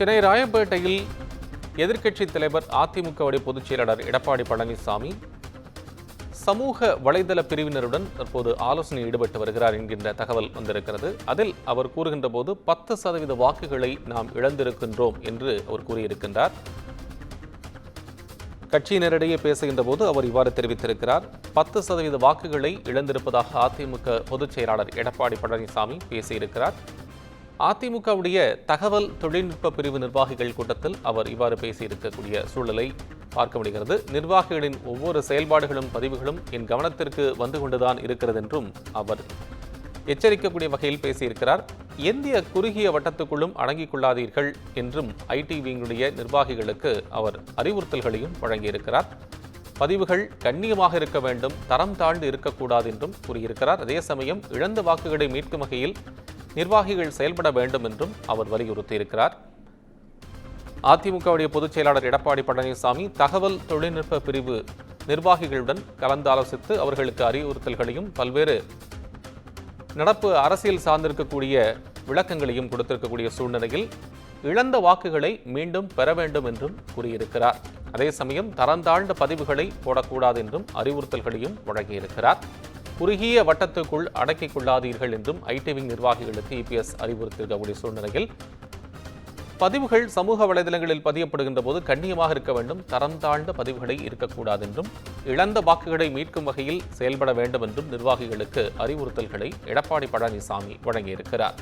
சென்னை ராயப்பேட்டையில் எதிர்க்கட்சித் தலைவர் அதிமுகவுடைய பொதுச் செயலாளர் எடப்பாடி பழனிசாமி சமூக வலைதள பிரிவினருடன் தற்போது ஆலோசனையில் ஈடுபட்டு வருகிறார் என்கின்ற தகவல் வந்திருக்கிறது. அதில் அவர் கூறுகின்ற போது 10% வாக்குகளை நாம் இழந்திருக்கின்றோம் என்று அவர் கூறியிருக்கின்றார். கட்சியினரிடையே பேசுகின்ற போது அவர் இவ்வாறு தெரிவித்திருக்கிறார். 10% வாக்குகளை இழந்திருப்பதாக அதிமுக பொதுச் செயலாளர் எடப்பாடி பழனிசாமி பேசியிருக்கிறார். அதிமுகவுடைய தகவல் தொழில்நுட்ப பிரிவு நிர்வாகிகள் கூட்டத்தில் அவர் இவ்வாறு பேசியிருக்கக்கூடிய சூழலை பார்க்க முடிகிறது. நிர்வாகிகளின் ஒவ்வொரு செயல்பாடுகளும் பதிவுகளும் என் கவனத்திற்கு வந்து கொண்டுதான் இருக்கிறது என்றும் அவர் எச்சரிக்கக்கூடிய வகையில் பேசியிருக்கிறார். எந்திய குறுகிய வட்டத்துக்குள்ளும் அடங்கிக் கொள்ளாதீர்கள் என்றும் ஐடி விங்குடைய நிர்வாகிகளுக்கு அவர் அறிவுறுத்தல்களையும் வழங்கியிருக்கிறார். பதிவுகள் கண்ணியமாக இருக்க வேண்டும், தரம் தாழ்ந்து இருக்கக்கூடாது என்றும் கூறியிருக்கிறார். அதே சமயம் இழந்த வாக்குகளை மீட்கும் வகையில் நிர்வாகிகள் செயல்பட வேண்டும் என்றும் அவர் வலியுறுத்தியிருக்கிறார். அதிமுகவுடைய பொதுச் செயலாளர் எடப்பாடி பழனிசாமி தகவல் தொழில்நுட்ப பிரிவு நிர்வாகிகளுடன் கலந்து ஆலோசித்து அவர்களுக்கு அறிவுறுத்தல்களையும் பல்வேறு நடப்பு அரசியல் சார்ந்திருக்கக்கூடிய விளக்கங்களையும் கொடுத்திருக்கக்கூடிய சூழ்நிலையில் இழந்த வாக்குகளை மீண்டும் பெற வேண்டும் என்றும் கூறியிருக்கிறார். அதே சமயம் தரந்தாழ்ந்த பதிவுகளை போடக்கூடாது என்றும் அறிவுறுத்தல்களையும் வழங்கியிருக்கிறார். குறுகிய வட்டத்துக்குள் அடக்கிக் கொள்ளாதீர்கள் என்றும் ஐடிவிங் நிர்வாகிகளுக்கு இபிஎஸ் அறிவுறுத்திருக்கக்கூடிய சூழ்நிலையில் பதிவுகள் சமூக வலைதளங்களில் பதியப்படுகின்ற போது கண்ணியமாக இருக்க வேண்டும், தரம் தாழ்ந்த பதிவுகளை இருக்கக்கூடாது என்றும் இழந்த வாக்குகளை மீட்கும் வகையில் செயல்பட வேண்டும் என்றும் நிர்வாகிகளுக்கு அறிவுறுத்தல்களை எடப்பாடி பழனிசாமி வழங்கியிருக்கிறார்.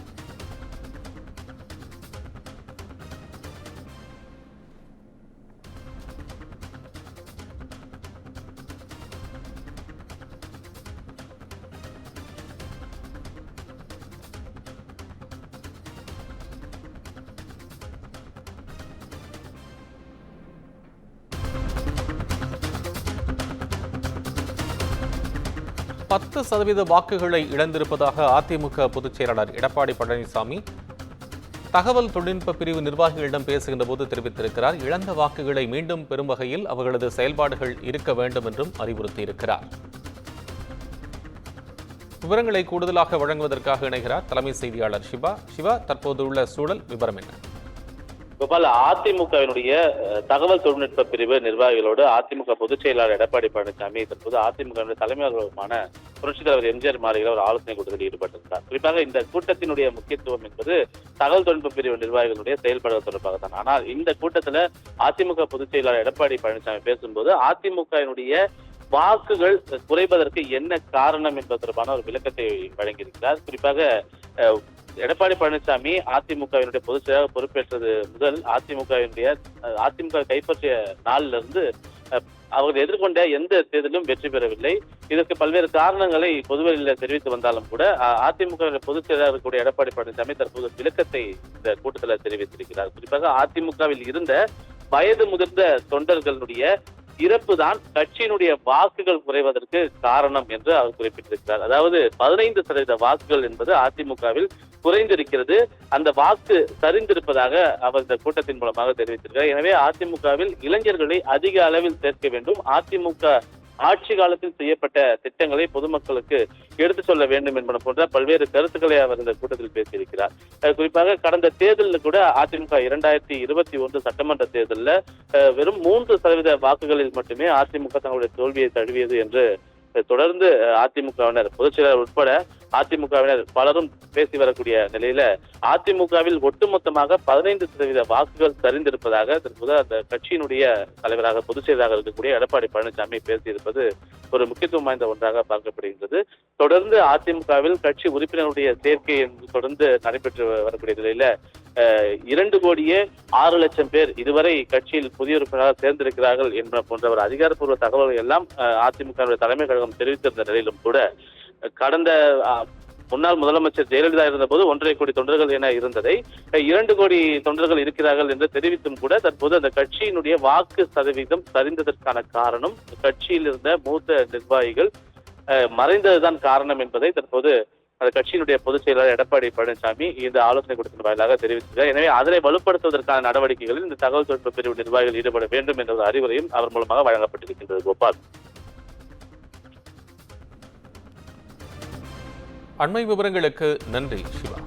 பத்து 10% வாக்குகளை இழந்திருப்பதாக அதிமுக பொதுச் செயலாளர் எடப்பாடி பழனிசாமி தகவல் தொழில்நுட்ப பிரிவு நிர்வாகிகளிடம் பேசுகின்ற போது தெரிவித்திருக்கிறார். இழந்த வாக்குகளை மீண்டும் பெறும் வகையில் அவர்களது செயல்பாடுகள் இருக்க வேண்டும் என்றும் அறிவுறுத்தியிருக்கிறார். விவரங்களை கூடுதலாக வழங்குவதற்காக இணைகிறார் தலைமை செய்தியாளர் சிவா. தற்போது உள்ள சூழல் விவரம் என்ன? கோபால், அதிமுகவினுடைய தகவல் தொழில்நுட்ப பிரிவு நிர்வாகிகளோடு அதிமுக பொதுச் செயலாளர் எடப்பாடி பழனிசாமி தற்போது அதிமுக தலைமையகமான புரட்சித் தலைவர் எம்ஜிஆர் மாளிகையில் ஒரு ஆலோசனை கூட்டத்தில் ஈடுபட்டிருந்தார். குறிப்பாக இந்த கூட்டத்தினுடைய முக்கியத்துவம் என்பது தகவல் தொழில்நுட்ப பிரிவு நிர்வாகிகளுடைய செயல்பாடுகள் தொடர்பாக தான். ஆனால் இந்த கூட்டத்தில் அதிமுக பொதுச் செயலாளர் எடப்பாடி பழனிசாமி பேசும்போது அதிமுகவினுடைய வாக்குகள் குறைவதற்கு என்ன காரணம் என்பது தொடர்பான ஒரு விளக்கத்தை வழங்கியிருக்கிறார். குறிப்பாக எடப்பாடி பழனிசாமி அதிமுகவினுடைய பொதுச் செயலாளர் பொறுப்பேற்றது முதல் அதிமுக கைப்பற்றிய நாளிலிருந்து அவர்கள் எதிர்கொண்ட எந்த தேர்தலும் வெற்றி பெறவில்லை. இதற்கு பல்வேறு காரணங்களை பொதுவெளியில் தெரிவித்து வந்தாலும் கூட அதிமுக பொதுச் செயலாளர் கூடிய எடப்பாடி பழனிசாமி தற்போது விளக்கத்தை இந்த கூட்டத்தில் தெரிவித்திருக்கிறார். குறிப்பாக அதிமுகவில் இருந்த வயது முதிர்ந்த தொண்டர்களுடைய இறப்பு தான் கட்சியினுடைய வாக்குகள் குறைவதற்கு காரணம் என்று அவர் குறிப்பிட்டிருக்கிறார். அதாவது 15% வாக்குகள் என்பது அதிமுகவில் குறைந்திருக்கிறது, அந்த வாக்கு சரிந்திருப்பதாக அவர் இந்த கூட்டத்தின் மூலமாக தெரிவித்திருக்கிறார். எனவே அதிமுகவில் இளைஞர்களை அதிக அளவில் சேர்க்க வேண்டும், அதிமுக ஆட்சி காலத்தில் செய்யப்பட்ட திட்டங்களை பொதுமக்களுக்கு எடுத்து சொல்ல வேண்டும் என்பன போன்ற பல்வேறு கருத்துக்களை அவர் இந்த கூட்டத்தில் பேசியிருக்கிறார். குறிப்பாக கடந்த தேர்தலில் கூட அதிமுக 2021 சட்டமன்ற தேர்தலில் வெறும் 3% வாக்குகளில் மட்டுமே அதிமுக தங்களுடைய தோல்வியை தழுவியது என்று தொடர்ந்து அதிமுகவினர் பொதுச் செயலாளர் உட்பட அதிமுகவினர் பலரும் பேசி வரக்கூடிய நிலையில அதிமுகவில் ஒட்டுமொத்தமாக 15% வாக்குகள் சரிந்திருப்பதாக தற்போது அந்த கட்சியினுடைய தலைவராக பொதுச் செயலாளராக இருக்கக்கூடிய எடப்பாடி பழனிசாமி பேசியிருப்பது ஒரு முக்கியத்துவம் வாய்ந்த ஒன்றாக பார்க்கப்படுகின்றது. தொடர்ந்து அதிமுகவில் கட்சி உறுப்பினருடைய சேர்க்கை தொடர்ந்து நடைபெற்று வரக்கூடிய நிலையில 2,06,00,000 பேர் இதுவரை கட்சியில் புதிய உறுப்பினராக சேர்ந்திருக்கிறார்கள் என்பன போன்ற ஒரு அதிகாரப்பூர்வ தகவல்கள் எல்லாம் அதிமுக தலைமை கழகம் தெரிவித்திருந்த நிலையிலும் கூட கடந்த முன்னாள் முதலமைச்சர் ஜெயலலிதா இருந்த போது 1.5 கோடி தொண்டர்கள் என இருந்ததை 2 கோடி தொண்டர்கள் இருக்கிறார்கள் என்று தெரிவித்தும் கூட தற்போது அந்த கட்சியினுடைய வாக்கு சதவீதம் சரிந்ததற்கான காரணம் கட்சியில் இருந்த மூத்த நிர்வாகிகள் மறைந்ததுதான் காரணம் என்பதை தற்போது அந்த கட்சியினுடைய பொதுச் செயலாளர் எடப்பாடி பழனிசாமி இந்த ஆலோசனை கூட்டத்தின் வாயிலாக தெரிவித்திருக்கிறார். எனவே அதனை வலுப்படுத்துவதற்கான நடவடிக்கைகளில் இந்த தகவல் தொழில்நுட்ப பிரிவு நிர்வாகிகள் ஈடுபட வேண்டும் என்ற ஒரு அறிவுரையும் அவர் மூலமாக வழங்கப்பட்டிருக்கின்றது. கோபால், அண்மை விவரங்களுக்கு நன்றி சிவா.